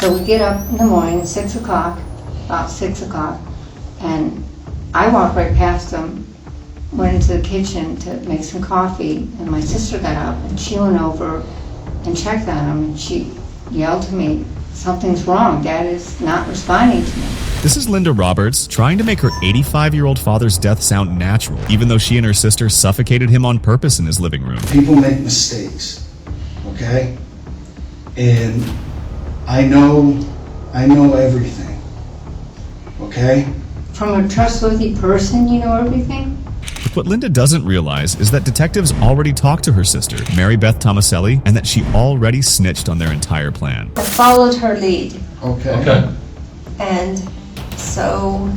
So we get up in the morning, 6 o'clock, about 6 o'clock, and I walked right past them, went into the kitchen to make some coffee, and my sister got up and she went over and checked on him, and she yelled to me, "Something's wrong, Dad is not responding to me." This is Linda Roberts trying to make her 85-year-old father's death sound natural, even though she and her sister suffocated him on purpose in his living room. People make mistakes, okay? And I know everything, okay? From a trustworthy person, you know everything? But what Linda doesn't realize is that detectives already talked to her sister, Mary Beth Tomaselli, and that she already snitched on their entire plan. I followed her lead, Okay. and so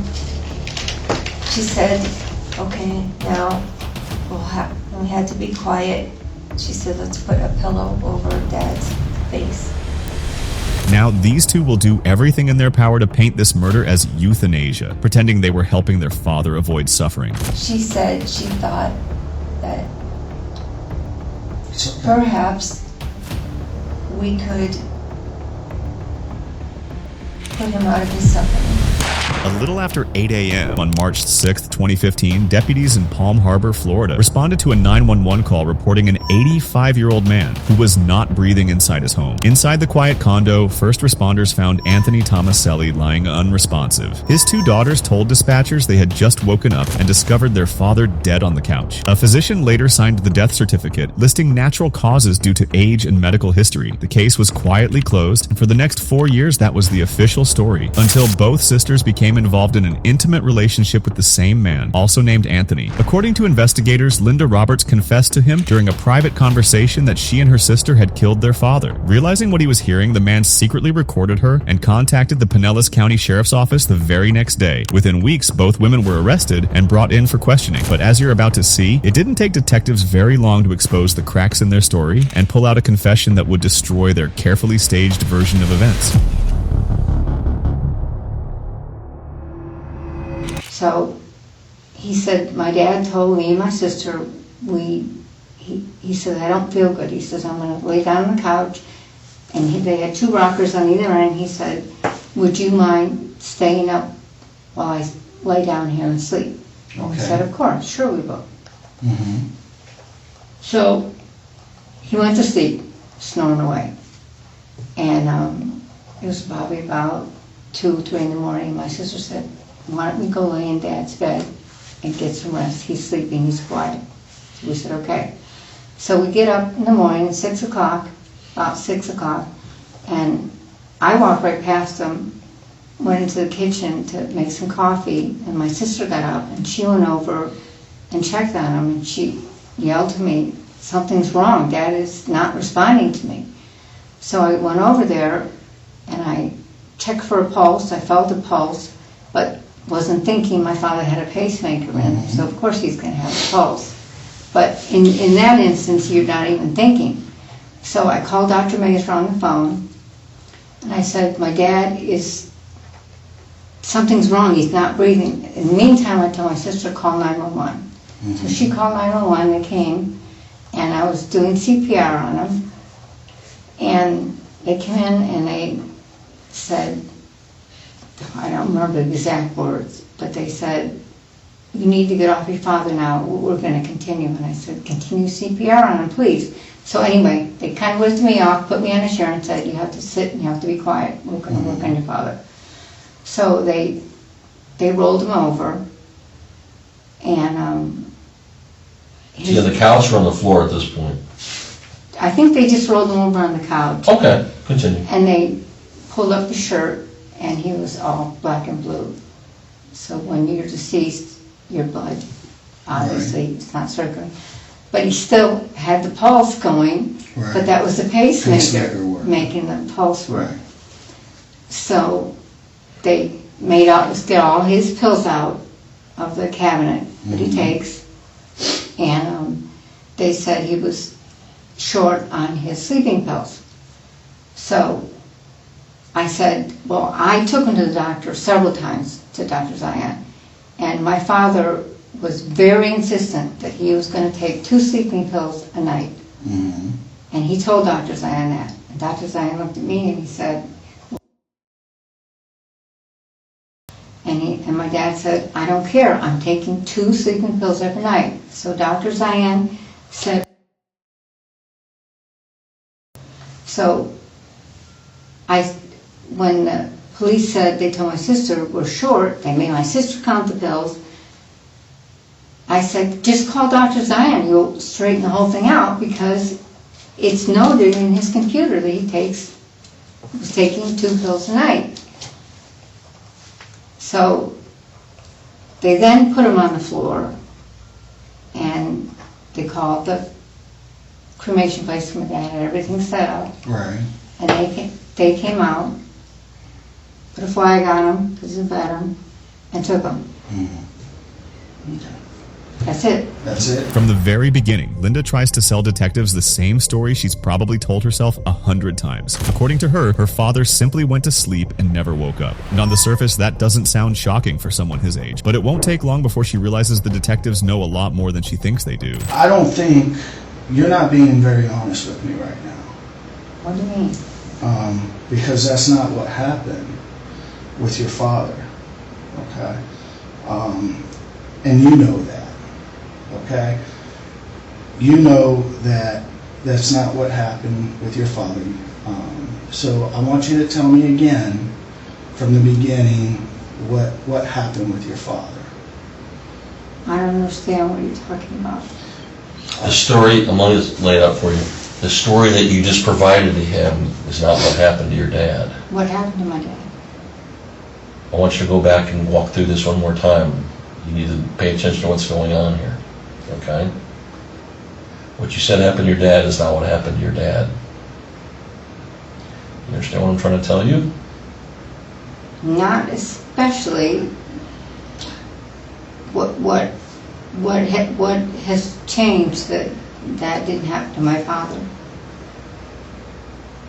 she said, "Okay, now we had to be quiet." She said, "Let's put a pillow over Dad's face." Now, these two will do everything in their power to paint this murder as euthanasia, pretending they were helping their father avoid suffering. She said she thought that It's okay. perhaps we could put him out of his suffering. A little after 8 a.m. on March 6, 2015, deputies in Palm Harbor, Florida, responded to a 911 call reporting an 85-year-old man who was not breathing inside his home. Inside the quiet condo, first responders found Anthony Tomaselli lying unresponsive. His two daughters told dispatchers they had just woken up and discovered their father dead on the couch. A physician later signed the death certificate, listing natural causes due to age and medical history. The case was quietly closed, and for the next 4 years, that was the official story, until both sisters became involved in an intimate relationship with the same man, also named Anthony. According to investigators, Linda Roberts confessed to him during a private conversation that she and her sister had killed their father. Realizing what he was hearing, the man secretly recorded her and contacted the Pinellas County Sheriff's Office the very next day. Within weeks, both women were arrested and brought in for questioning. But as you're about to see, it didn't take detectives very long to expose the cracks in their story and pull out a confession that would destroy their carefully staged version of events. So he said, my dad told me and my sister, he said, "I don't feel good." He says, "I'm going to lay down on the couch." And they had two rockers on either end. He said, "Would you mind staying up while I lay down here and sleep?" And we said, "Of course, sure we will." Mm-hmm. So he went to sleep, snoring away. And it was probably about 2, 3 in the morning. My sister said, "Why don't we go lay in Dad's bed and get some rest? He's sleeping, he's quiet." So we said, "Okay." So we get up in the morning, 6 o'clock, about 6 o'clock, and I walked right past them, went into the kitchen to make some coffee, and my sister got up and she went over and checked on him, and she yelled to me, "Something's wrong, Dad is not responding to me." So I went over there and I checked for a pulse. I felt a pulse, but wasn't thinking my father had a pacemaker in, so of course he's going to have a pulse. But in that instance, you're not even thinking. So I called Dr. Mazer on the phone, and I said, "My dad something's wrong, he's not breathing." In the meantime, I told my sister, "Call 911. So she called 911, they came, and I was doing CPR on him, and they came in and they said, I don't remember the exact words, but they said, "You need to get off your father now, we're going to continue." And I said, "Continue CPR on him, please." So anyway, they kind of lifted me off, put me on a chair and said, "You have to sit and you have to be quiet, we're going to work on your father." So they rolled him over, and Is he on the couch or on the floor at this point? I think they just rolled him over on the couch. Okay, continue. And they pulled up his shirt, and he was all black and blue. So when you're deceased, your blood, obviously, it's not circulating. But he still had the pulse going, Right. but that was the pacemaker Work. making the pulse work. Right. So they made us get all his pills out of the cabinet that he takes, and they said he was short on his sleeping pills. So I said, well, I took him to the doctor several times, to Dr. Zion, and my father was very insistent that he was going to take 2 sleeping pills a night. Mm-hmm. And he told Dr. Zion that. And Dr. Zion looked at me and he said, And my dad said, I don't care, I'm taking 2 sleeping pills every night. So Dr. Zion said, so when the police said they told my sister we're short, they made my sister count the pills. I said, just call Dr. Zion, you'll straighten the whole thing out, because it's noted in his computer that he was taking 2 pills a night. So they then put him on the floor, and they called the cremation place for my dad, had everything set up, Right. and they came out, put a flag on him, because he's a veteran, and took him. Okay. That's it. That's it? From the very beginning, Linda tries to sell detectives the same story she's probably told herself 100 times. According to her, her father simply went to sleep and never woke up. And on the surface, that doesn't sound shocking for someone his age. But it won't take long before she realizes the detectives know a lot more than she thinks they do. I don't think, you're not being very honest with me right now. What do you mean? Because that's not what happened with your father, okay? And you know that, okay? You know that that's not what happened with your father. So I want you to tell me again, from the beginning, what happened with your father. I don't understand what you're talking about. The story, I'm going to lay it out for you. The story that you just provided to him is not what happened to your dad. What happened to my dad? I want you to go back and walk through this one more time. You need to pay attention to what's going on here, okay? What you said happened to your dad is not what happened to your dad. You understand what I'm trying to tell you? Not especially. What has changed that didn't happen to my father?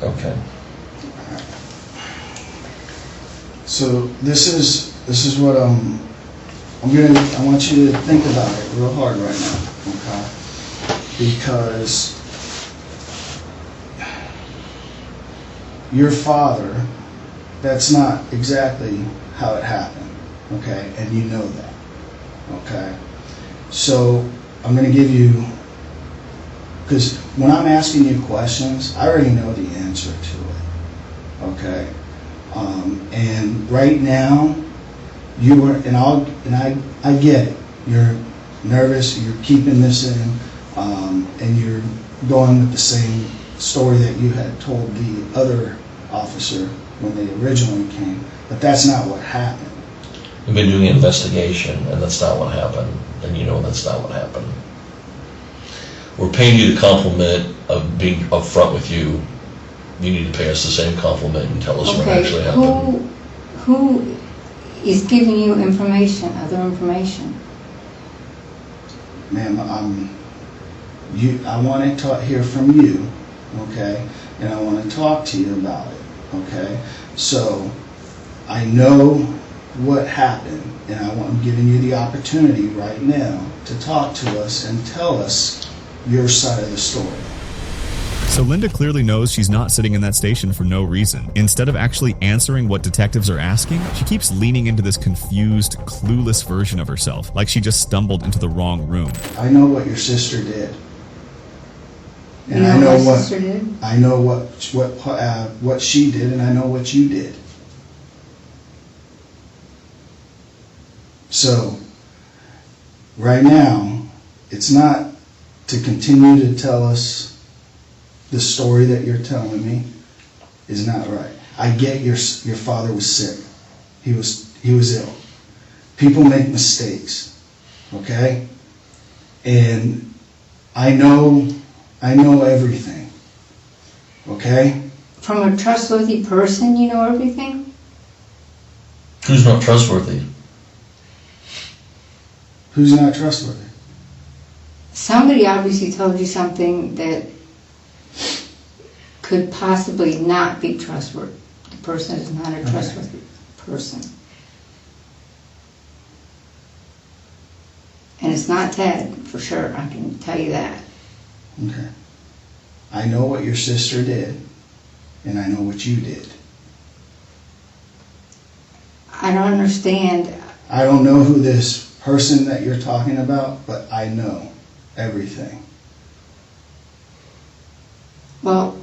Okay. So this is what I want you to think about it real hard right now, okay? Because your father, that's not exactly how it happened, okay? And you know that, okay? So I'm going to give you, because when I'm asking you questions, I already know the answer to it, okay? And right now, I get it. You're nervous, you're keeping this in, and you're going with the same story that you had told the other officer when they originally came, but that's not what happened. We've been doing an investigation, and that's not what happened, and you know that's not what happened. We're paying you the compliment of being upfront with you. You need to pay us the same compliment and tell us what actually happened. Who is giving you information, other information? Ma'am, I want to hear from you, okay? And I want to talk to you about it, okay? So I know what happened, and I'm giving you the opportunity right now to talk to us and tell us your side of the story. So Linda clearly knows she's not sitting in that station for no reason. Instead of actually answering what detectives are asking, she keeps leaning into this confused, clueless version of herself, like she just stumbled into the wrong room. I know what your sister did. And You know what my sister did? I know what she did, and I know what you did. So, right now, it's not to continue to tell us the story that you're telling me is not right. I get your father was sick. He was ill. People make mistakes, okay? And I know everything, okay? From a trustworthy person, you know everything? Who's not trustworthy? Who's not trustworthy? Somebody obviously told you something that could possibly not be trustworthy. The person is not a trustworthy person. And it's not Ted, for sure, I can tell you that. Okay. I know what your sister did, and I know what you did. I don't understand. I don't know who this person that you're talking about, but I know everything. Well,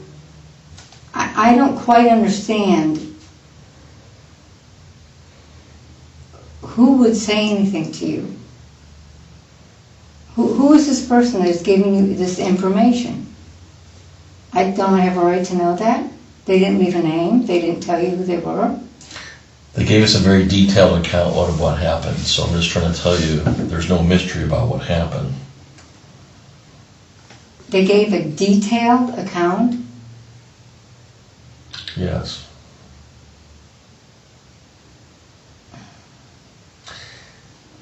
I don't quite understand who would say anything to you. Who is this person that is giving you this information? I don't have a right to know that. They didn't leave a name. They didn't tell you who they were. They gave us a very detailed account of what happened, so I'm just trying to tell you, there's no mystery about what happened. They gave a detailed account. Yes.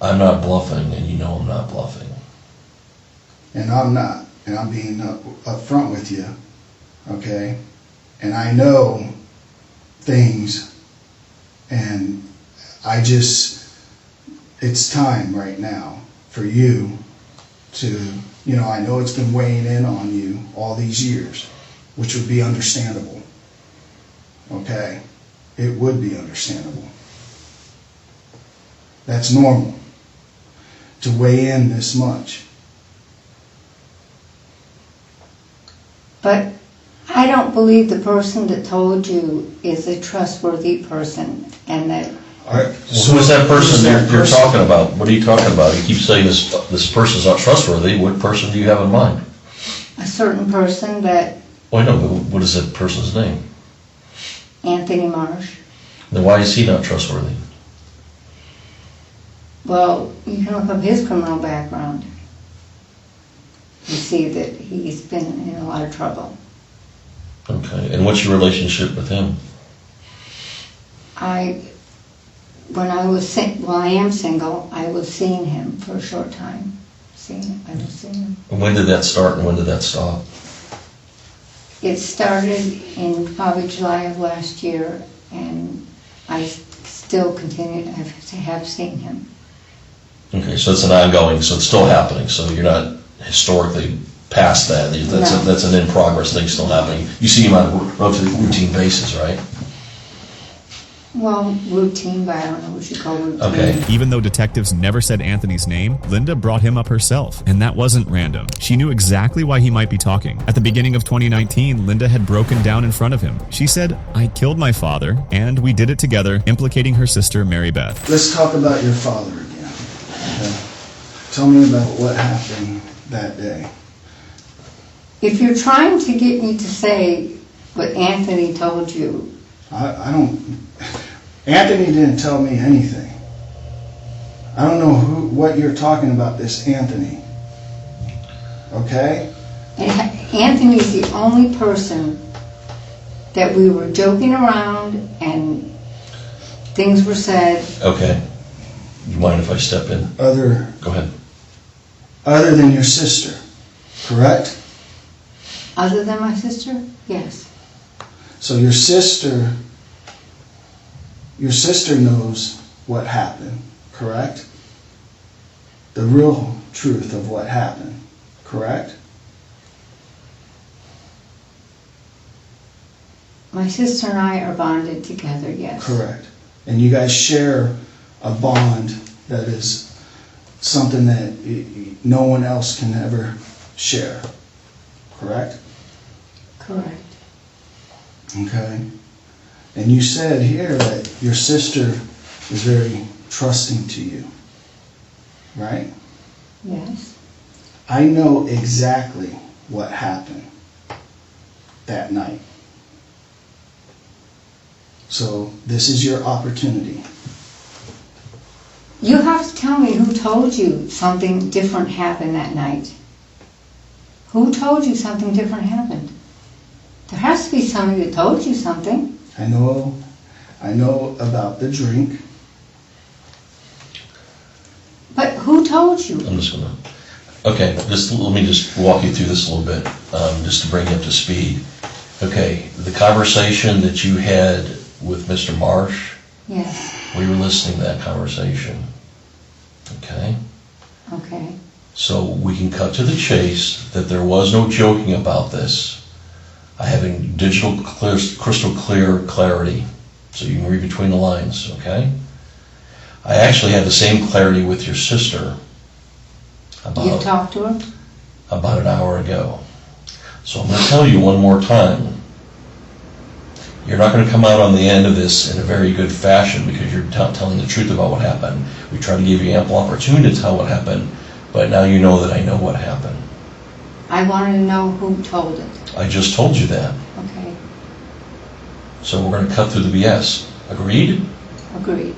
I'm not bluffing, and you know I'm not bluffing. And I'm not. And I'm being up front with you. Okay? And I know things. And it's time right now for you to, I know it's been weighing in on you all these years, which would be understandable. Okay? It would be understandable. That's normal to weigh in this much. But I don't believe the person that told you is a trustworthy person, and that All right. Well, who is that person you're talking about? What are you talking about? You keep saying this person's not trustworthy. What person do you have in mind? a certain person that Well, I know, but what is that person's name? Anthony Marsh. Then why is he not trustworthy? Well, you can look up his criminal background and see that he's been in a lot of trouble. Okay, and what's your relationship with him? I am single, I was seeing him for a short time. I was seeing him. And when did that start and when did that stop? It started in probably July of last year, and I still continue to have seen him. Okay, so it's an ongoing, so it's still happening, so you're not historically past that. No. That's an in-progress thing still happening. You see him on a relatively routine basis, right? Well, routine, but I don't know what you call routine. Okay. Even though detectives never said Anthony's name, Linda brought him up herself, and that wasn't random. She knew exactly why he might be talking. At the beginning of 2019, Linda had broken down in front of him. She said, "I killed my father, and we did it together," implicating her sister, Mary Beth. Let's talk about your father again. Okay? Tell me about what happened that day. If you're trying to get me to say what Anthony told you, I don't. Anthony didn't tell me anything. I don't know what you're talking about, this Anthony. Okay? and Anthony's the only person that we were joking around and things were said. Okay. You mind if I step in? Go ahead. Other than your sister, correct? Other than my sister, yes. So your sister knows what happened, correct? The real truth of what happened, correct? My sister and I are bonded together, yes. Correct. And you guys share a bond that is something that no one else can ever share, correct? Correct. Okay. And you said here that your sister is very trusting to you, right? Yes. I know exactly what happened that night. So this is your opportunity. You have to tell me who told you something different happened that night. Who told you something different happened? There has to be somebody that told you something. I know about the drink. But who told you? I'm just gonna, okay, let me just walk you through this a little bit, just to bring you up to speed. Okay, the conversation that you had with Mr. Marsh, Yes. we were listening to that conversation. Okay? Okay. So we can cut to the chase that there was no joking about this. I have crystal clear clarity, so you can read between the lines, okay? I actually had the same clarity with your sister You talked to her? about an hour ago. So I'm going to tell you one more time. You're not going to come out on the end of this in a very good fashion because you're telling the truth about what happened. We tried to give you ample opportunity to tell what happened, but now you know that I know what happened. I wanted to know who told it. I just told you that. Okay, So we're going to cut through the BS. Agreed? agreed.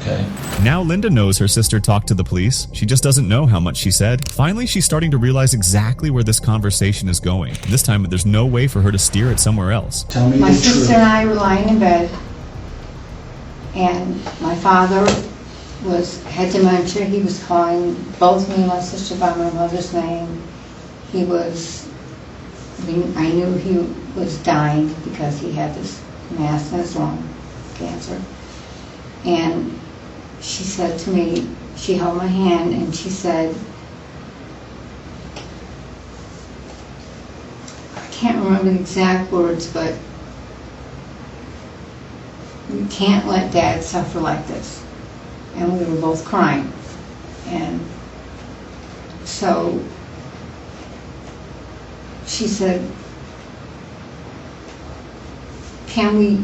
Okay. Now Linda knows her sister talked to the police. She just doesn't know how much she said. Finally, she's starting to realize exactly where this conversation is going. This time, there's no way for her to steer it somewhere else. Tell me My the sister and truth. I were lying in bed, and my father had dementia. He was calling both me and my sister by my mother's name. I knew he was dying because he had this mass in his lung, cancer. And she said to me, she held my hand and she said, I can't remember the exact words, but we can't let Dad suffer like this. And we were both crying. And so she said, can we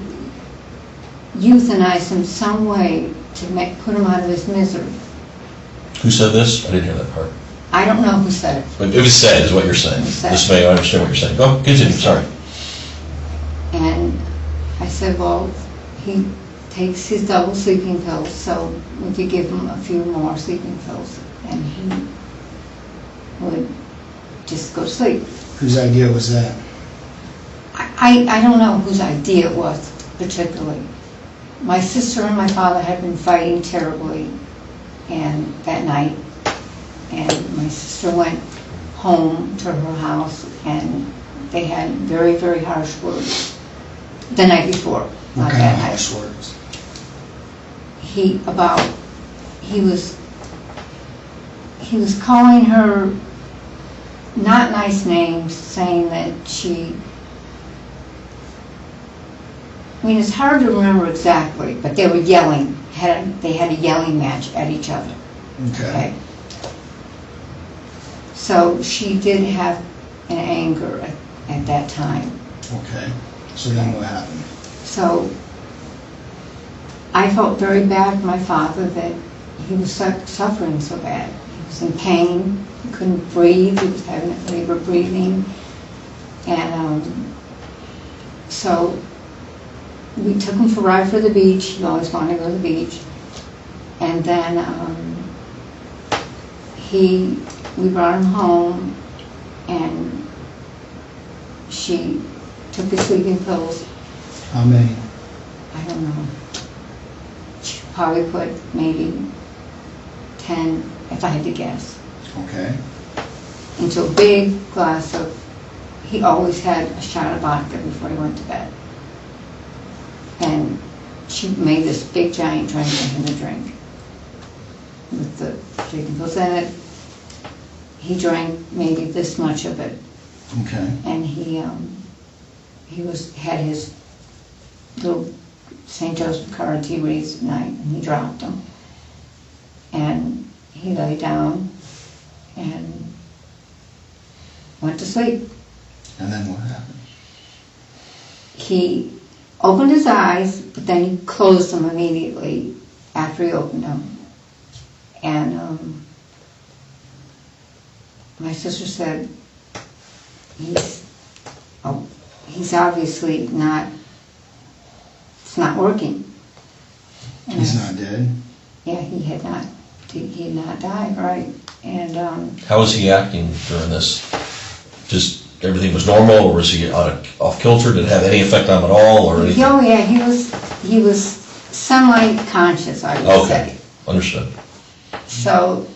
euthanize him some way to put him out of his misery? Who said this? I didn't hear that part. I don't know who said it. But it was said, is what you're saying. It was said. This may I understand what you're saying. Go, continue, sorry. And I said, well, he takes his double sleeping pills, so we could give him a few more sleeping pills, and he would just go to sleep. Whose idea was that? I don't know whose idea it was particularly. My sister and my father had been fighting terribly and that night, and my sister went home to her house and they had very, very harsh words the night before, What not kind that of night. harsh words? He was calling her not nice names, saying that it's hard to remember exactly, but they were yelling, they had a yelling match at each other, Okay. So she did have an anger at that time. Okay. So then what happened? So I felt very bad for my father that he was suffering so bad. He was in pain, he couldn't breathe, he was having labor breathing. And so we took him for a ride for the beach. He always wanted to go to the beach. And then we brought him home, and she took his sleeping pills. How many? I don't know. She probably put maybe 10, if I had to guess, Okay. into a big glass of, he always had a shot of vodka before he went to bed. And she made this big giant drink for him to drink with the sleeping pills in it. He drank maybe this much of it, Okay. and he had his little St. Joseph card tea reads at night, and he dropped them. And he lay down and went to sleep. And then what happened? He opened his eyes, but then he closed them immediately after he opened them. And my sister said, he's obviously not, it's not working. And He's not dead? Yeah, he had not died, right. And How was he acting during this? Just everything was normal, or was he off kilter? Did it have any effect on him at all, or anything? oh yeah, he was semi-conscious, I would Okay, say. understood. So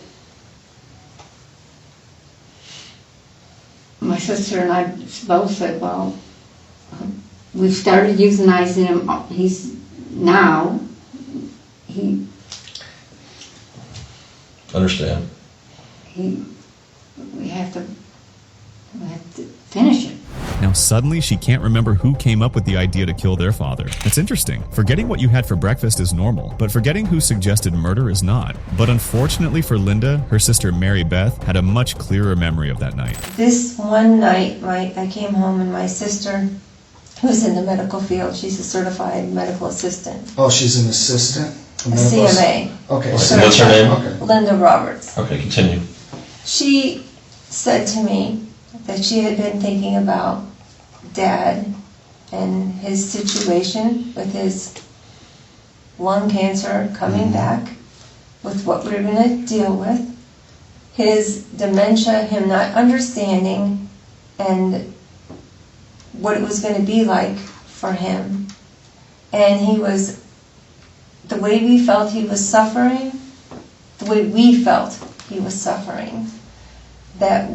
my sister and I both said, well, we've started euthanizing him. Understand. We have to finish it. Now suddenly she can't remember who came up with the idea to kill their father. It's interesting. Forgetting what you had for breakfast is normal, but forgetting who suggested murder is not. But unfortunately for Linda, her sister Mary Beth had a much clearer memory of that night. This one night, I came home and my sister, who's in the medical field, she's a certified medical assistant, Oh, she's an assistant? a CMA, Okay. What's her name? Okay. Linda Roberts. Okay, continue. She said to me that she had been thinking about Dad and his situation with his lung cancer coming back, with what we were going to deal with, his dementia, him not understanding, and what it was going to be like for him. And he was, the way we felt he was suffering, the way we felt he was suffering, that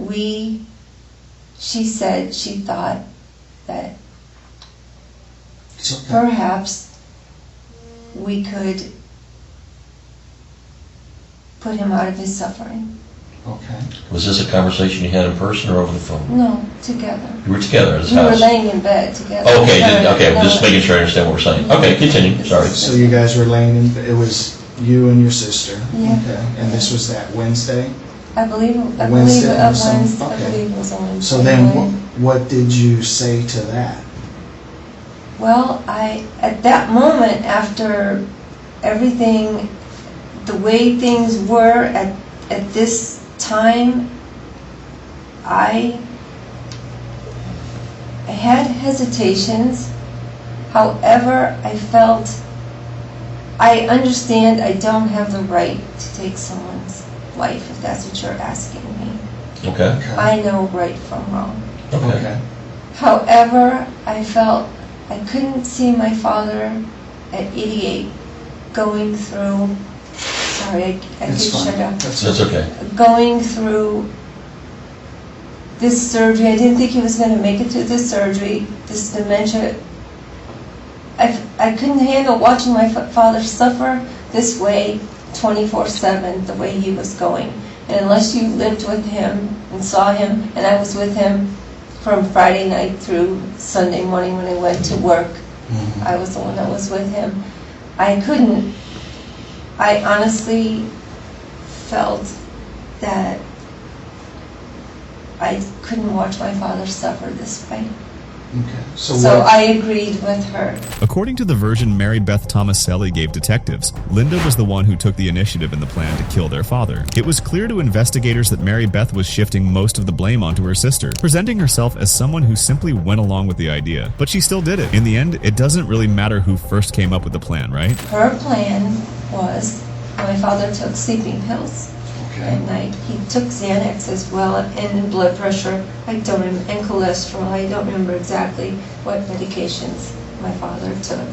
she said she thought that It's okay. perhaps we could put him out of his suffering. Okay. Was this a conversation you had in person or over the phone? No, together. You were together at his We were house? laying in bed together. Okay, No, okay, no, just making sure I understand what we're saying. Okay, continue, sorry. So you guys were laying in, it was you and your sister? Yeah. Okay. And this was that Wednesday? I believe Wednesday it or was something? Wednesday. I Okay. believe it was a Wednesday. So then night. what did you say to that? Well, at that moment, after everything, the way things were at this time, I had hesitations. However, I understand I don't have the right to take someone's life, if that's what you're asking me. Okay, I know right from wrong. okay. Okay. However, I felt I couldn't see my father at 88 going through, sorry, I could It's fine. shut up. That's okay. Going through this surgery. I didn't think he was going to make it through this surgery, this dementia. I couldn't handle watching my father suffer this way 24/7, the way he was going. And unless you lived with him and saw him, and I was with him from Friday night through Sunday morning when I went to work, I was the one that was with him. I honestly felt that I couldn't watch my father suffer this way. Okay. So So what? I agreed with her. According to the version Mary Beth Tomaselli gave detectives, Linda was the one who took the initiative in the plan to kill their father. It was clear to investigators that Mary Beth was shifting most of the blame onto her sister, presenting herself as someone who simply went along with the idea. But she still did it. In the end, it doesn't really matter who first came up with the plan, right? Her plan was, my father took sleeping pills Okay. at night. He took Xanax as well, and blood pressure, and cholesterol. I don't remember exactly what medications my father took.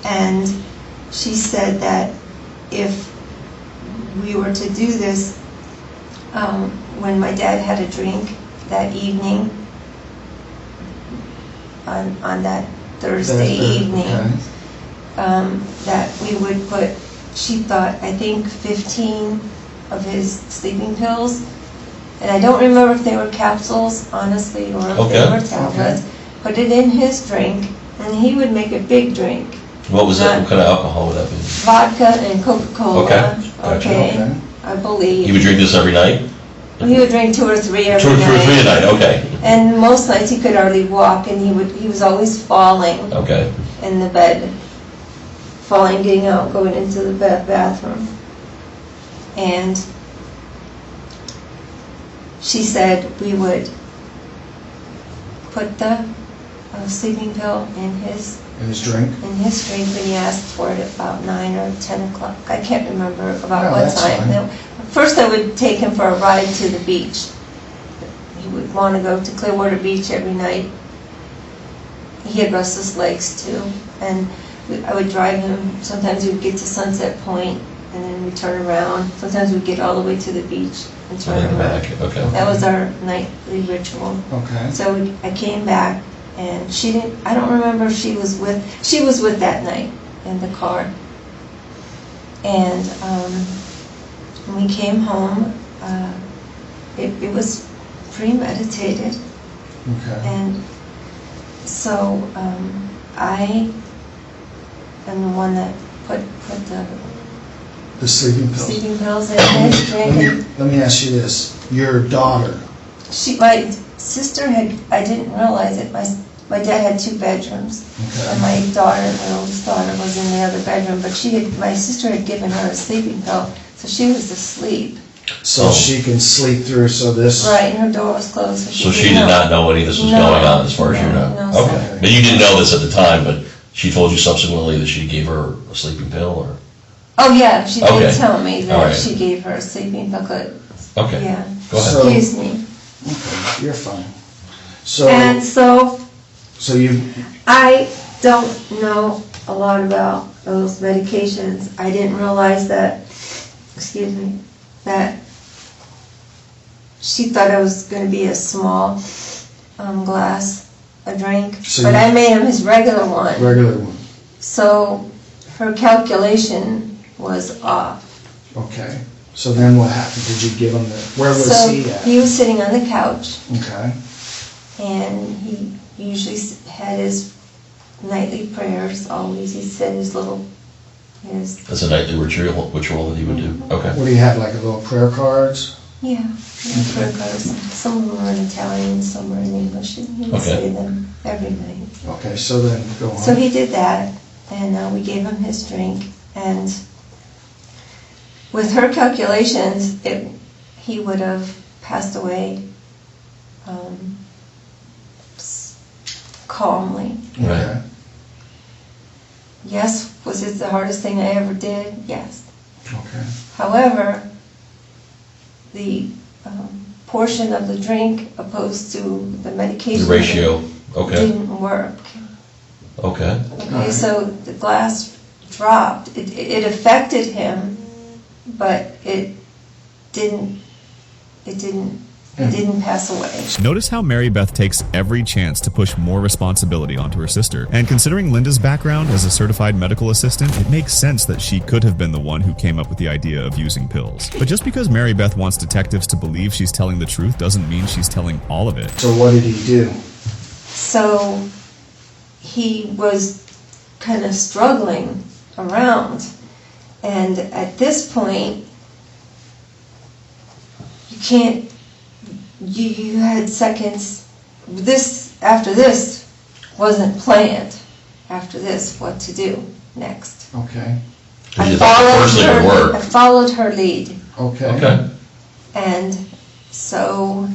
And she said that if we were to do this, when my dad had a drink that evening, on that Thursday evening, Okay. that we would put, she thought, I think 15 of his sleeping pills, and I don't remember if they were capsules, honestly, or if they Okay. were tablets, put it in his drink, and he would make a big drink. What was that, what kind of alcohol would that be? Vodka and Coca-Cola, Okay, gotcha. okay, I believe. You would drink this every night? He would drink 2 or 3 every Two or night. three a night, okay, And most nights he could hardly walk, and he was always falling okay. in the bed, falling, getting out, going into the bathroom. And she said we would put the sleeping pill in his drink? drink when he asked for it about 9 or 10 o'clock. I can't remember about No, what that's time. fine. No. First I would take him for a ride to the beach. He would want to go to Clearwater Beach every night. He had restless legs too. And I would drive him. Sometimes we would get to Sunset Point and then we'd turn around. Sometimes we'd get all the way to the beach and And turn then around. back, okay. That was our nightly ritual. Okay. So I came back, and she didn't, I don't remember if she was with that night in the car. And when we came home, it was premeditated. Okay. And so, I am the one that put The sleeping pills. sleeping pills in his drink. And Let me ask you this. Your daughter, my sister I didn't realize it, my dad had 2 bedrooms. okay, And my oldest daughter was in the other bedroom, but my sister had given her a sleeping pill, so she was asleep. so Oh. she can sleep through, so this. Right, and her door was closed, so So she did not know any of this was No. going on as far as you know? No, Okay. sir. But you didn't know this at the time, but she told you subsequently that she gave her a sleeping pill, or? Oh, yeah, she Okay. did tell me All that right. she gave her a sleeping pill, Okay, yeah. go ahead. So- Excuse me. Okay, you're fine. So, And so, so you, I don't know a lot about those medications. I didn't realize that, excuse me, that she thought it was gonna be a small, glass, a drink, So but you- I made him his regular one. regular one, So her calculation was off. okay. So then what happened? Did you give him where was So he at? he was sitting on the couch, Okay, and he usually had his nightly prayers, always. He said his That's a nightly ritual that he would do? Okay. what do you have, like a little prayer cards? yeah, prayer cards. Some of them are in Italian, some are in English, and he would Okay. say them every night. Okay, so then go on. So he did that, and we gave him his drink, and with her calculations, he would have passed away calmly. Okay, Yes, was it the hardest thing I ever did? Yes. okay, However, the portion of the drink opposed to the medication The ratio, okay, didn't work. okay. Okay, so the glass dropped. It affected him, but it didn't pass away. Notice how Mary Beth takes every chance to push more responsibility onto her sister. And considering Linda's background as a certified medical assistant, it makes sense that she could have been the one who came up with the idea of using pills. But just because Mary Beth wants detectives to believe she's telling the truth doesn't mean she's telling all of it. so what did he do? So he was kind of struggling around. And at this point, you had seconds. After this wasn't planned. After this, what to do next. Okay, Because you thought the first thing would I work. followed her lead. okay. Okay, And so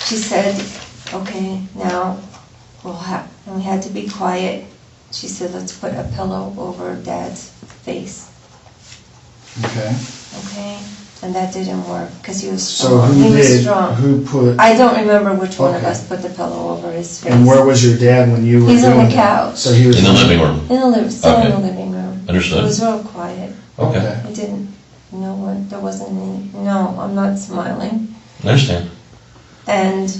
she said, okay, now and we had to be quiet. She said, let's put a pillow over Dad's face, Okay, okay? And that didn't work, because he was so strong. who He was did, strong. who put, I don't remember which one of Okay. us put the pillow over his face. and where was your dad when you were doing He's on the that? couch. So he was. in the living room, Still in Okay. the living room. It understood? was real quiet. Okay, It didn't, there wasn't any, no, I'm not smiling. I understand. And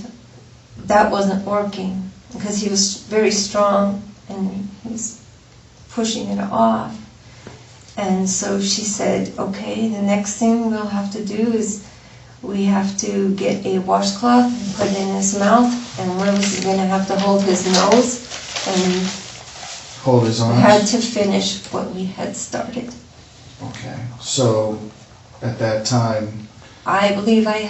that wasn't working because he was very strong and he's pushing it off. And so she said, okay, the next thing we'll have to do is we have to get a washcloth and put it in his mouth, and Willis is going to have to hold his nose, and Hold his we had arms? to finish what we had started. Okay, so at that time, I believe I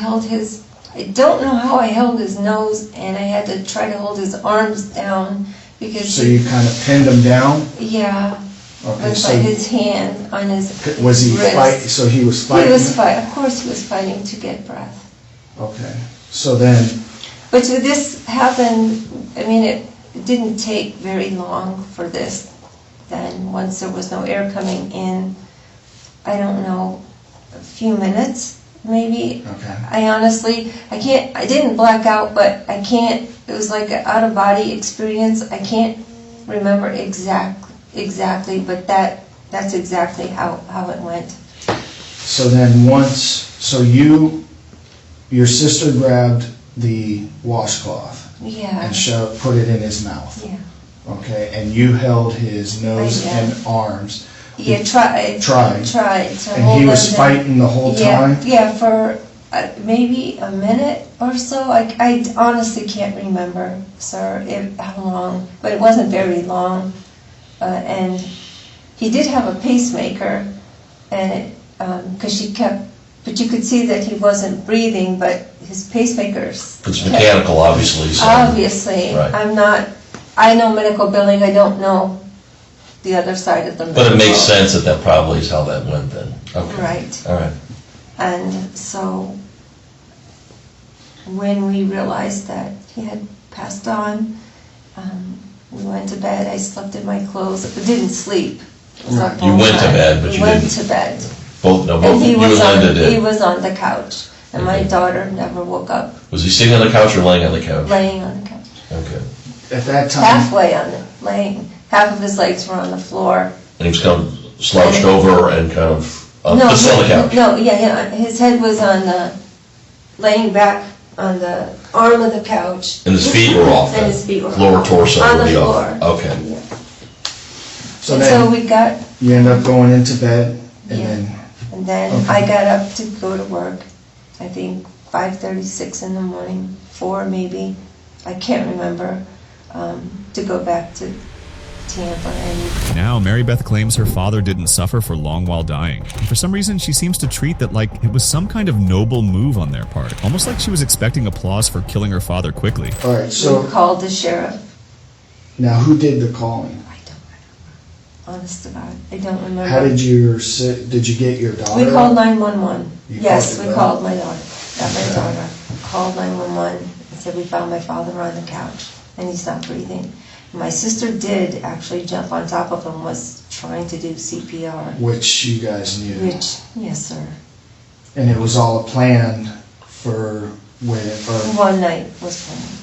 don't know how I held his nose, and I had to try to hold his arms down because so you kind of pinned him down? yeah, Okay, with so his hand on his was he wrist. fight, so he was He fighting? was fighting, of course he was fighting to get breath. Okay, so then, But this happened, I mean, it didn't take very long for this. Then, once there was no air coming in, I don't know, a few minutes, maybe. okay, I honestly, I didn't black out, but I can't, it was like an out-of-body experience. I can't remember exactly, but that's exactly how it went. so then so your sister grabbed the washcloth Yeah, and put it in his mouth, yeah. okay, and you held his nose did. and arms, Yeah, tried Tried. to and hold he was him fighting the whole Yeah, time? yeah, for maybe a minute or so. I honestly can't remember, sir, how long, but it wasn't very long. And he did have a pacemaker, and because she kept, but you could see that he wasn't breathing, but his pacemakers. It's mechanical, obviously, so. Obviously, Right. I know medical billing, I don't know the other side of the medical. But it makes sense that probably is how that went then. Okay. Right. All right. And so when we realized that he had passed on, we went to bed. I slept in my clothes, but didn't sleep. It was our You whole went to time. bed, but We you went didn't. to bed. Both And he you and was Linda on, did. he was on the couch, and my Okay. daughter never woke up, Was he sitting on the couch or laying on the couch? laying on the couch. Okay. At that time, Halfway on it, laying. Half of his legs were on the floor. And he was kind of slouched over and kind of, No, just on the couch? No, yeah, his head was on the, laying back on the arm of the couch. And his feet were off And then? his feet were Lower off. torso On would the be floor. off? Okay. Yeah. so And so then we got, you end up going into bed, and Yeah. then, and then Okay. I got up to go to work, I think 5:36 in the morning, 4 maybe, I can't remember, to go back to Tampa. And Now, Mary Beth claims her father didn't suffer for long while dying. And for some reason, she seems to treat that like it was some kind of noble move on their part, almost like she was expecting applause for killing her father quickly. all right, we so called the sheriff. now who did the calling? I don't remember, honest to God, I don't remember. How did you get your daughter? We called 911. You Yes, called we your called my daughter. Got my Okay. daughter. Called 911 and said we found my father on the couch and he's not breathing. My sister did actually jump on top of him, was trying to do CPR. Which you guys knew. Which, yes, sir. And it was all a plan for when, or, One night was planned.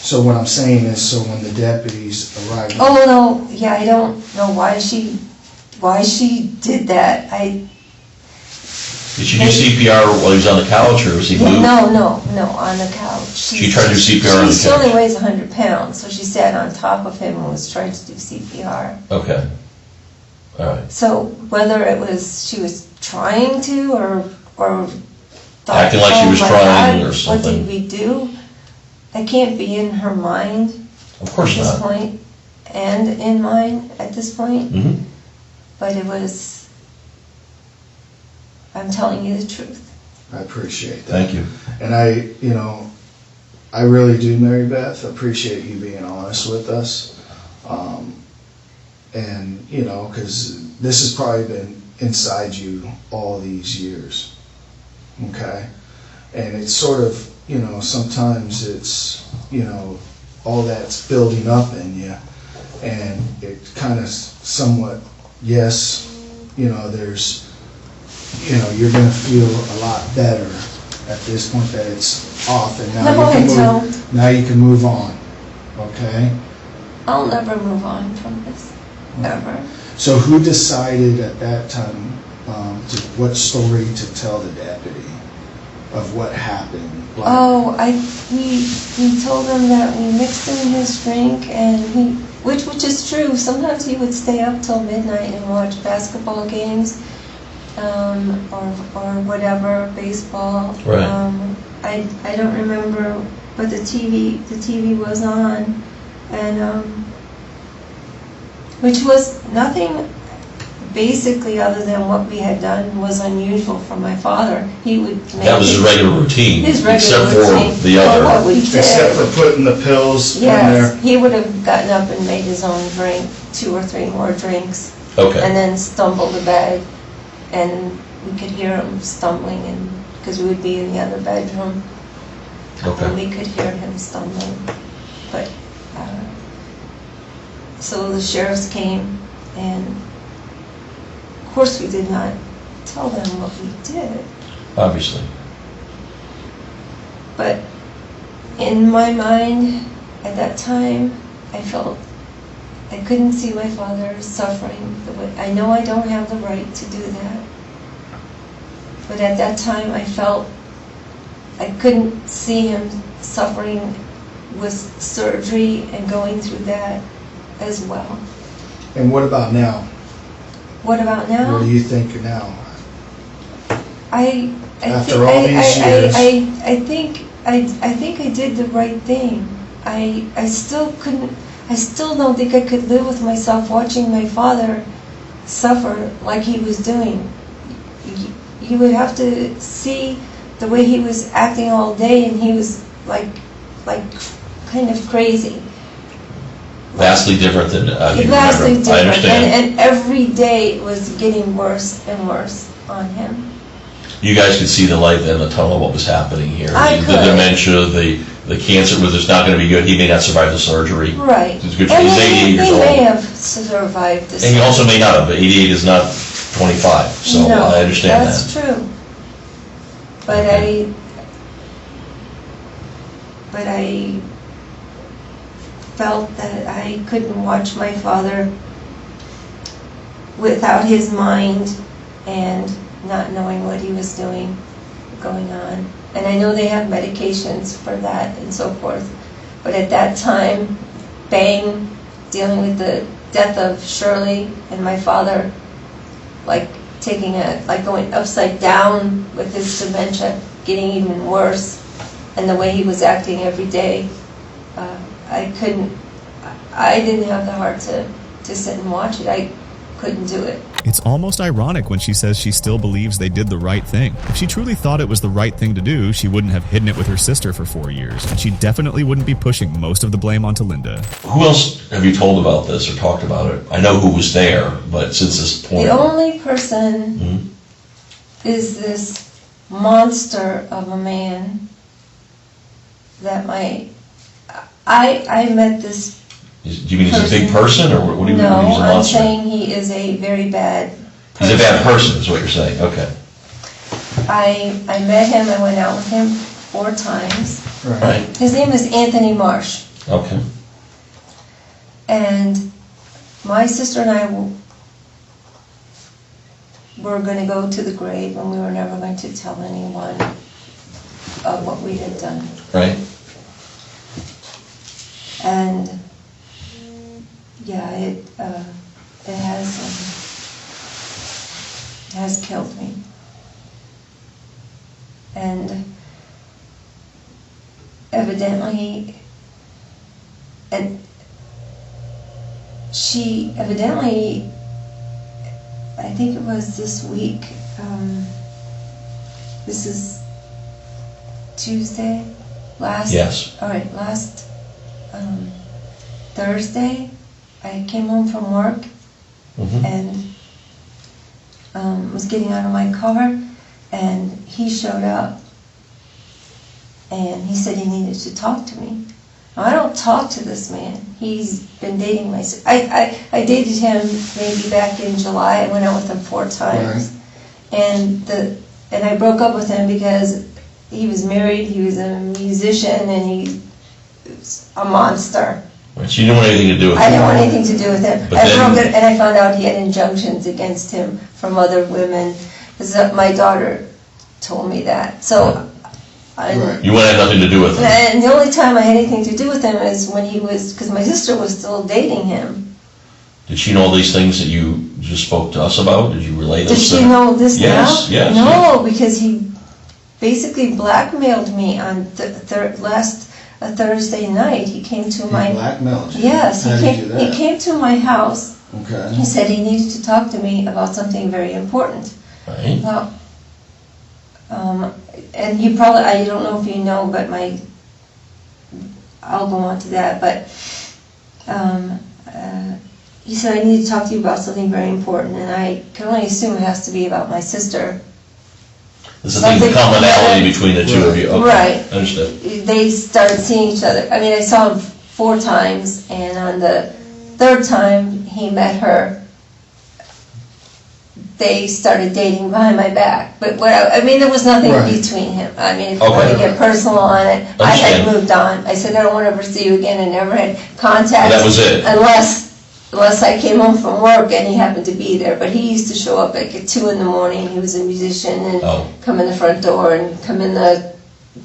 so what I'm saying is, so when the deputies arrived. Oh, no, yeah, I don't know why she did that. Did she do CPR while he was on the couch, or was he moved? No, on the couch. She tried to do CPR on the She only couch? weighs 100 pounds, so she sat on top of him and was trying to do CPR. Okay. All right. So whether it was, she was trying to, or thought, Acting like she "Oh was my trying God, or something." What did we do? That can't be in her mind Of at course this not. point, and in mine at this point, Mm-hmm. but it was, I'm telling you the truth. I appreciate that. Thank you. And I really do, Mary Beth, appreciate you being honest with us. And, because this has probably been inside you all these years, okay? And it's sort of, sometimes it's, all that's building up in you, and it kind of somewhat, yes, there's, you're gonna feel a lot better at this point that it's off, and now No, I you can don't. move. Now you can move on, okay? I'll never move on from this, ever. So who decided at that time what story to tell the deputy of what happened? Like, Oh, we told him that we mixed in his drink, and which is true. Sometimes he would stay up till midnight and watch basketball games, or whatever, baseball. Right. I don't remember, but the TV was on, and which was nothing basically other than what we had done was unusual for my father. He would make That was his regular routine, his regular except routine. for the For what other. we did. except for putting the pills in there. Yes, he would have gotten up and made his own drink, 2 or 3 more drinks, and Okay. then stumble to bed, and we could hear him stumbling, and because we would be in the other bedroom, and Okay. we could hear him stumbling. But so the sheriffs came, and of course we did not tell them what we did. Obviously. But in my mind, at that time, I felt I couldn't see my father suffering the way, I know I don't have the right to do that. But at that time, I felt I couldn't see him suffering with surgery and going through that as well. And what about now? What about now? What do you think now? After all these years. I think I did the right thing. I still don't think I could live with myself watching my father suffer like he was doing. You would have to see the way he was acting all day, and he was like kind of crazy. Vastly different than you Vastly remember. I different, understand. and every day it was getting worse and worse on him. You guys could see the light in the tunnel of what was happening here. I The could. dementia, the cancer, was it's not going to be good. He may not survive the surgery. Right. He's good. And He's 88 years he old. may have survived this. And he also may not have, but 88 is not 25, so No, I understand that. That's true. But I felt that I couldn't watch my father without his mind and not knowing what he was doing, going on. And I know they have medications for that and so forth. But at that time, bang, dealing with the death of Shirley and my father, like going upside down with his dementia, getting even worse, and the way he was acting every day, I didn't have the heart to sit and watch it. I couldn't do it. It's almost ironic when she says she still believes they did the right thing. If she truly thought it was the right thing to do, she wouldn't have hidden it with her sister for 4 years, and she definitely wouldn't be pushing most of the blame onto Linda. Who else have you told about this or talked about it? I know who was there, but since this point... The only person Mhm. is this monster of a man that I met this. Do you mean he's a big person, or what do you mean No, he's a I'm monster? saying he is a very bad person. He's a bad person, is what you're saying, okay. I met him, I went out with him 4 times. Right, His name is Anthony Marsh. okay. And my sister and I were going to go to the grave, and we were never going to tell anyone of what we had done. Right, And yeah, it has killed me. And evidently, I think it was this week, this is Tuesday, yes. all right, last Thursday, I came home from work Mhm. and was getting out of my car, and he showed up, and he said he needed to talk to me. Now, I don't talk to this man. He's been dating my sister. I dated him maybe back in July. I went out with him 4 times. And I broke up with him because he was married, he was a musician, and he was a monster. Right, so you didn't want anything to do with I it? didn't want anything to do with him. But I then- broke it, and I found out he had injunctions against him from other women. My daughter told me that. So, Right. You wanted nothing to do with it? and the only time I had anything to do with him is when because my sister was still dating him. Did she know all these things that you just spoke to us about? Did you relay those? Does she to her? know this now? Yes. No, because he basically blackmailed me on last Thursday night. He came to He my blackmailed you? yes. How did he do He that? came to my house. Okay. He said he needed to talk to me about something very important. Right, Well, and you probably, I don't know if you know, but I'll go on to that, but he said, I need to talk to you about something very important, and I can only assume it has to be about my sister. there's a thing, the commonality between the two of you, okay. Right. Understood. They started seeing each other. I mean, I saw him 4 times, and on the 3rd time he met her, they started dating behind my back. But there was nothing Right. between him. I mean, if you want to Okay. get personal on it, I had Understand. moved on. I said, I don't want to ever see you again, and never had contact. And that was it? Unless I came home from work and he happened to be there. But he used to show up like at 2 in the morning. He was a musician and Oh. come in the front door and come in the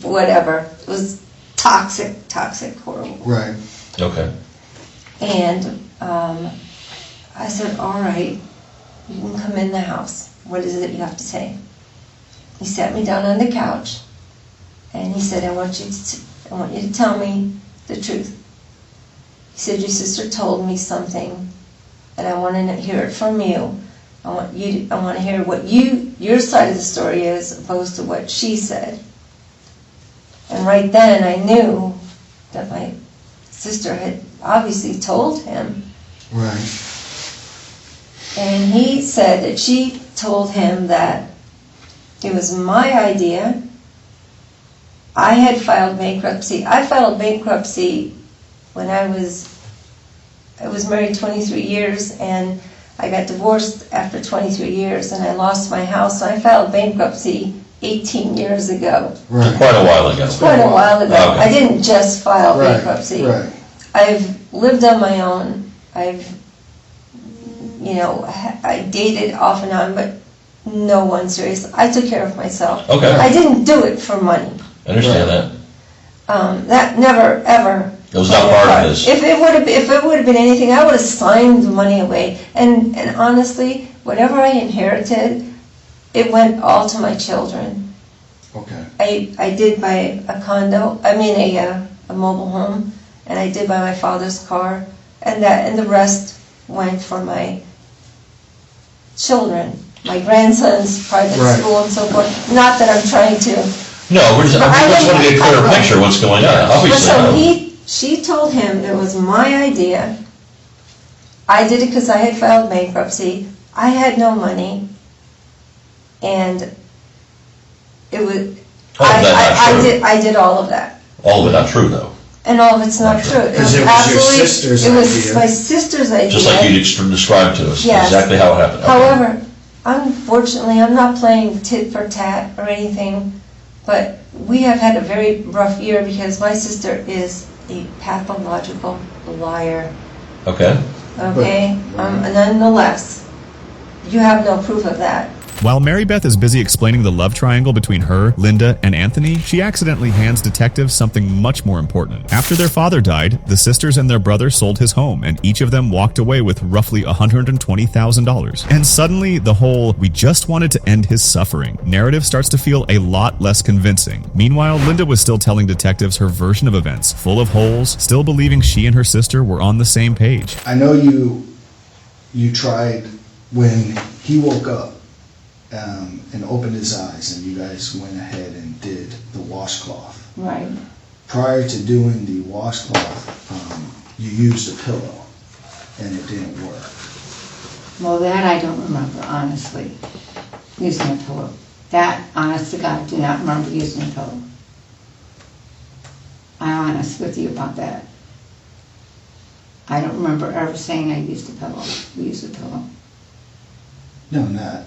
whatever. It was toxic, horrible. Right. Okay. And I said, all right, you can come in the house. What is it you have to say? he sat me down on the couch, and he said, I want you to tell me the truth. He said, your sister told me something, and I want to hear it from you. I want to hear what your side of the story is, opposed to what she said. And right then, I knew that my sister had obviously told him. Right. And he said that she told him that it was my idea. I had filed bankruptcy. I filed bankruptcy when I was married 23 years, and I got divorced after 23 years, and I lost my house. So I filed bankruptcy 18 years ago. Right. Quite a while ago. Quite a while ago. Okay. I didn't just file Right, bankruptcy. right. I've lived on my own. I dated off and on, but no one serious. I took care of myself. Okay. I didn't do it for money. I understand that. That never ever. It was not part of this. If it would have been anything, I would have signed the money away. And honestly, whatever I inherited, it went all to my children. Okay. I did buy a mobile home, and I did buy my father's car, and the rest went for my children, my grandson's private Right. school and so forth. Not that I'm trying to. No, we just want to get a clearer Right. picture of what's going on. But Obviously, so no. she told him it was my idea. I did it because I had filed bankruptcy. I had no money, and it was. All of that not true. I did all of that. All of it not true, though. And all of it's not Not true. true. It 'Cause was it was your absolutely, sister's it was idea. my sister's idea. Just like you described to us. Yes. Exactly how it happened. Okay. However, unfortunately, I'm not playing tit for tat or anything, but we have had a very rough year because my sister is a pathological liar, Okay. okay? Nonetheless, you have no proof of that. While Mary Beth is busy explaining the love triangle between her, Linda, and Anthony, she accidentally hands detectives something much more important. After their father died, the sisters and their brother sold his home, and each of them walked away with roughly $120,000. And suddenly, the whole "we just wanted to end his suffering" narrative starts to feel a lot less convincing. Meanwhile, Linda was still telling detectives her version of events, full of holes, still believing she and her sister were on the same page. I know you tried when he woke up and opened his eyes, and you guys went ahead and did the washcloth. Right. Prior to doing the washcloth, you used a pillow, and it didn't work. Well, that I don't remember, honestly, using a pillow. That, honest to God, do not remember using a pillow. I'm honest with you about that. I don't remember ever saying I used a pillow. We used a pillow. No, not.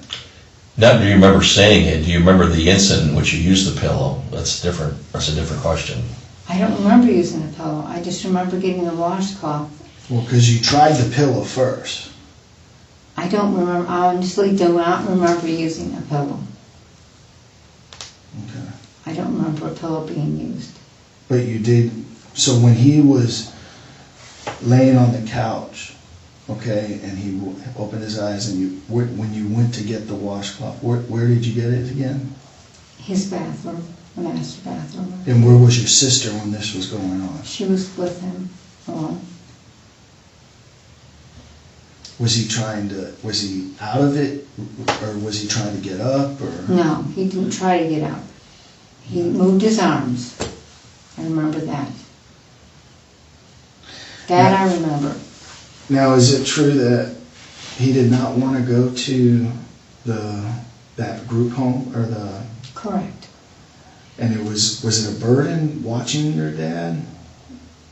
Not do you remember saying it, do you remember the incident in which you used the pillow? That's different. That's a different question. I don't remember using a pillow. I just remember getting the washcloth. Well, because you tried the pillow first. I don't remember, I honestly do not remember using a pillow. Okay. I don't remember a pillow being used. But you did, so when he was laying on the couch, okay, and he opened his eyes, and when you went to get the washcloth, where did you get it again? His bathroom, the master bathroom. And where was your sister when this was going on? She was with him alone. Was he out of it, or was he trying to get up, or? No, he didn't try to get up. He moved his arms. I remember that. That I remember. Now, is it true that he did not want to go to that group home, or Correct. and was it a burden watching your dad?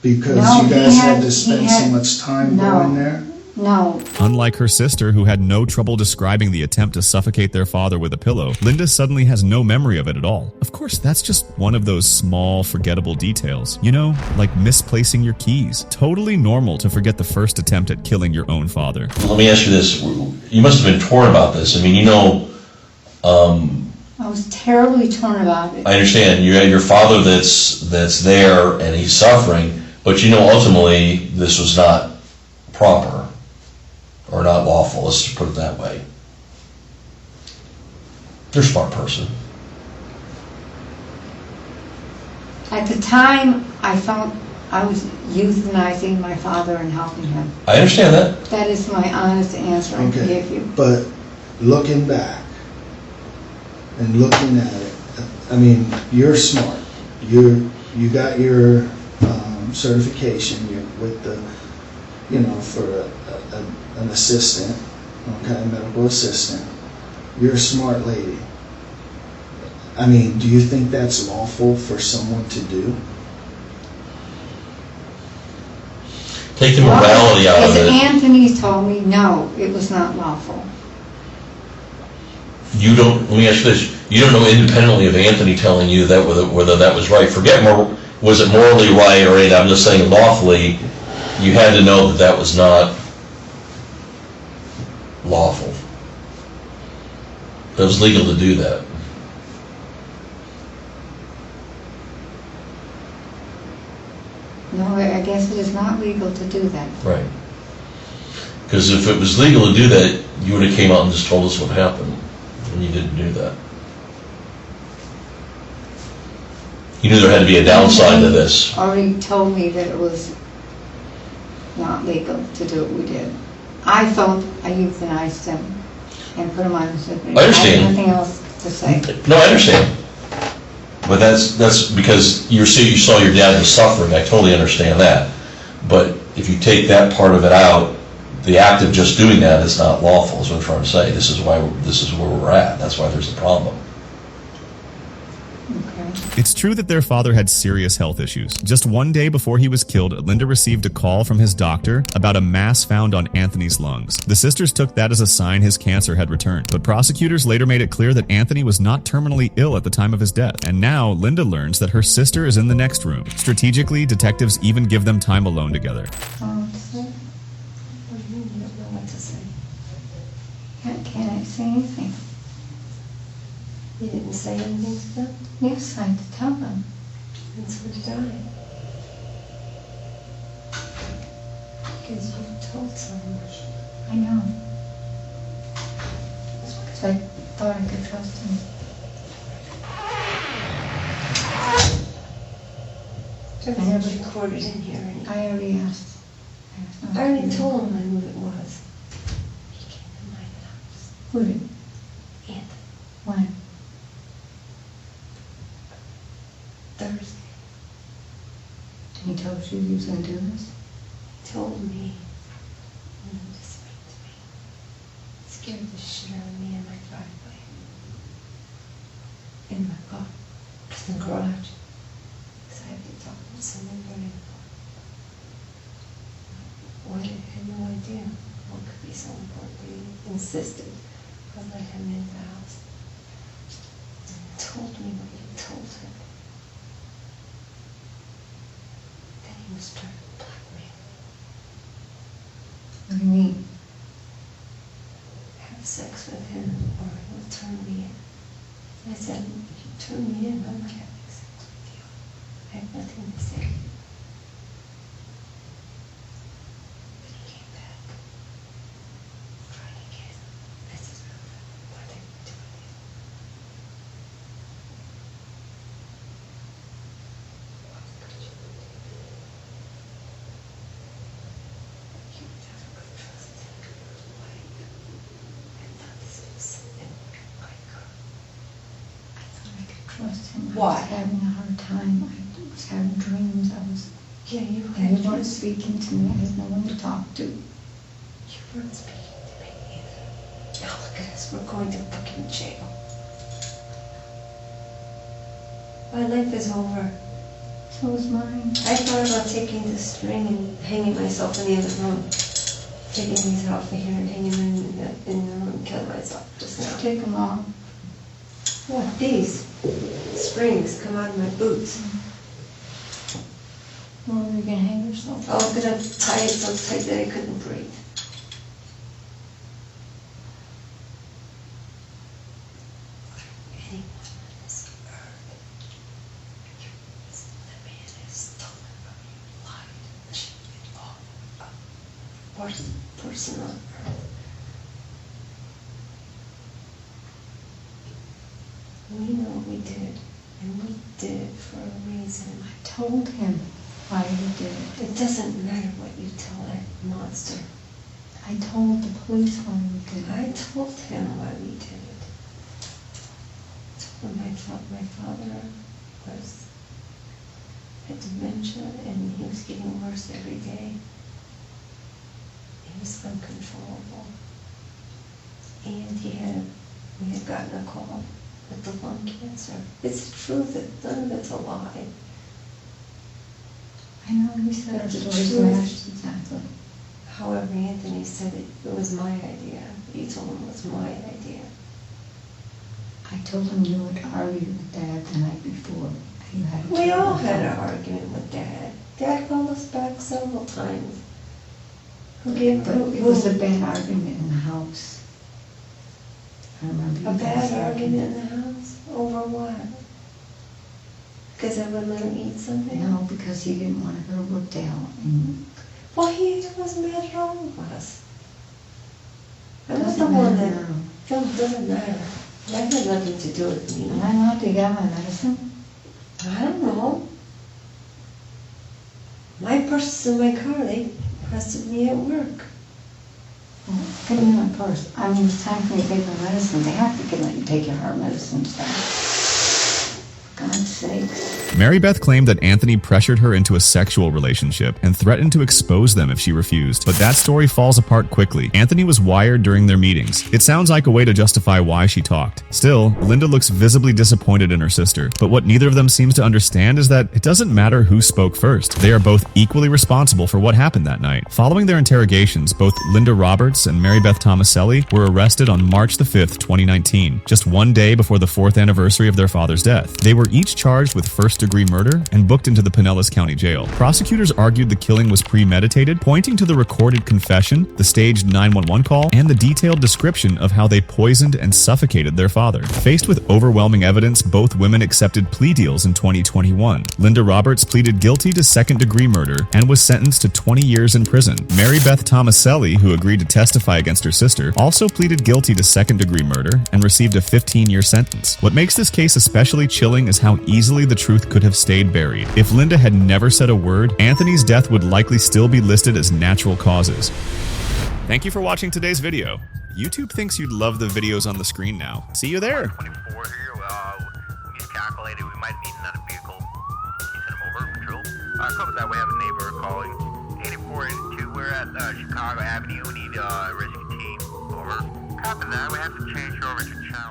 Because No, you he guys had had- to he spend so had- much time no. going there? No, Unlike her sister, who had no trouble describing the attempt to suffocate their father with a pillow, Linda suddenly has no memory of it at all. Of course, that's just one of those small, forgettable details. You know, like misplacing your keys. Totally normal to forget the first attempt at killing your own father. Let me ask you this. You must have been torn about this. I mean, I was terribly torn about it. I understand you had your father that's there and he's suffering, but ultimately this was not proper or not lawful. Let's just put it that way. You're a smart person. At the time, I felt I was euthanizing my father and helping him. I understand that. That is my honest answer I can Okay, give you. but looking back and looking at it, I mean, you're smart. You got your certification. You're with the, you know, for an assistant, okay, medical assistant. You're a smart lady. I mean, do you think that's lawful for someone to do? Take the morality out of As it. Anthony told me, no, it was not lawful. You don't, let me ask you this, you don't know independently of Anthony telling you that whether that was right. Forget was it morally right or ain't, I'm just saying lawfully, you had to know that that was not lawful. That it was legal to do that. No, I guess it is not legal to do that. Right. Because if it was legal to do that, you would have came out and just told us what happened, and you didn't do that. You knew there had to be a downside to this. Already told me that it was not legal to do what we did. I felt I euthanized him and put him on his sick leave. I understand. have nothing else to say. No, I understand. But that's because you saw your dad was suffering, I totally understand that. But if you take that part of it out, the act of just doing that is not lawful, is what I'm trying to say. This is where we're at. That's why there's a problem. Okay. It's true that their father had serious health issues. Just one day before he was killed, Linda received a call from his doctor about a mass found on Anthony's lungs. The sisters took that as a sign his cancer had returned, but prosecutors later made it clear that Anthony was not terminally ill at the time of his death. And now Linda learns that her sister is in the next room. Strategically, detectives even give them time alone together. What do you mean you don't know what to say? Can't I say anything? You didn't say anything to them? Yes, I had to tell them. And so did I. Because you told someone. I know. Because I thought I could trust him. Everything's recorded in here. And I already asked. I already told him who it was. He came to my house. Who did? Anthony. When? Thursday. And he told you he was going to do this? He told me. And he just speak to me. Scared the shit out of me in my driveway. In my car. In the garage. Because I had to talk to someone very important. Well, I had no idea what could be so important. He insisted I let him in the house. And he told me what you told him. Then he was trying to blackmail me. What do you mean? Have sex with him or he'll turn me in. And I said, if you turn me in, I'm not having sex with you. I have nothing to say. But he came back. Tried again. I said, what are you doing? What could you do? You never could trust him. Why? I thought this was something I could. I thought I could trust him. Why? I was having a hard time. I was having dreams. Yeah, you And had you weren't yours. speaking to me. I had no one to talk to. You weren't speaking to me either. Now look at us, we're going to fucking jail. My life is over. So was mine. I thought about taking this string and hanging myself in the other room. Taking these off of here and hanging them in the room and killing myself just now. Take them off. What, these? Springs come out of my boots. Where were you going to hang yourself? I was gonna tie it so tight that I couldn't breathe. Anyone on this earth, the man has stolen from you, lied, and cheated all a worst person on earth. We know what we did, And we did it for a reason. I told him why you did it. It doesn't matter what you tell that monster. I told the police why you did I it. told him why we did it. I told him I thought my father had dementia and he was getting worse every day. He was uncontrollable. And we had gotten a call with the lung cancer. It's true that none of it's a lie. I know you said our It's the stories truth. matched exactly. However, Anthony said it was my idea. You told him it was my idea. I told him you had argued with Dad the night before. You had a We all terrible had an fight. argument with Dad. Dad called us back several times. But it was a bad argument in the house. I remember you A guys bad arguing. argument in the house? Over what? Because I wouldn't let him eat something? No, because he didn't want to go to Brookdale. And Well, he was mad at all of us. I'm not the doesn't one matter that, now. Phil, doesn't matter. That had nothing to do with me. Am I allowed to get my medicine? I don't know. My purse is in my car. They arrested me at work. Well, give me my purse. I mean, it's time for me to take my medicine. They have to let you take your heart medicine stuff. For God's sake. Mary Beth claimed that Anthony pressured her into a sexual relationship and threatened to expose them if she refused. But that story falls apart quickly. Anthony was wired during their meetings. It sounds like a way to justify why she talked. Still, Linda looks visibly disappointed in her sister. But what neither of them seems to understand is that it doesn't matter who spoke first. They are both equally responsible for what happened that night. Following their interrogations, both Linda Roberts and Mary Beth Tomaselli were arrested on March the 5th, 2019, just one day before the 4th anniversary of their father's death. They were each charged with first-degree murder and booked into the Pinellas County Jail. Prosecutors argued the killing was premeditated, pointing to the recorded confession, the staged 911 call, and the detailed description of how they poisoned and suffocated their father. Faced with overwhelming evidence, both women accepted plea deals in 2021. Linda Roberts pleaded guilty to second-degree murder and was sentenced to 20 years in prison. Mary Beth Tomaselli, who agreed to testify against her sister, also pleaded guilty to second-degree murder and received a 15-year sentence. What makes this case especially chilling is how easily the truth could have stayed buried. If Linda had never said a word, Anthony's death would likely still be listed as natural causes. Thank you for watching today's video. YouTube thinks you'd love the videos on the screen now. See you there. 24 here. We just calculated we might need another vehicle. Can you send them over, patrol? Cover that. We have a neighbor calling. 8482. We're at Chicago Avenue. We need a rescue team. Over. Copy that. We have to change over to channel.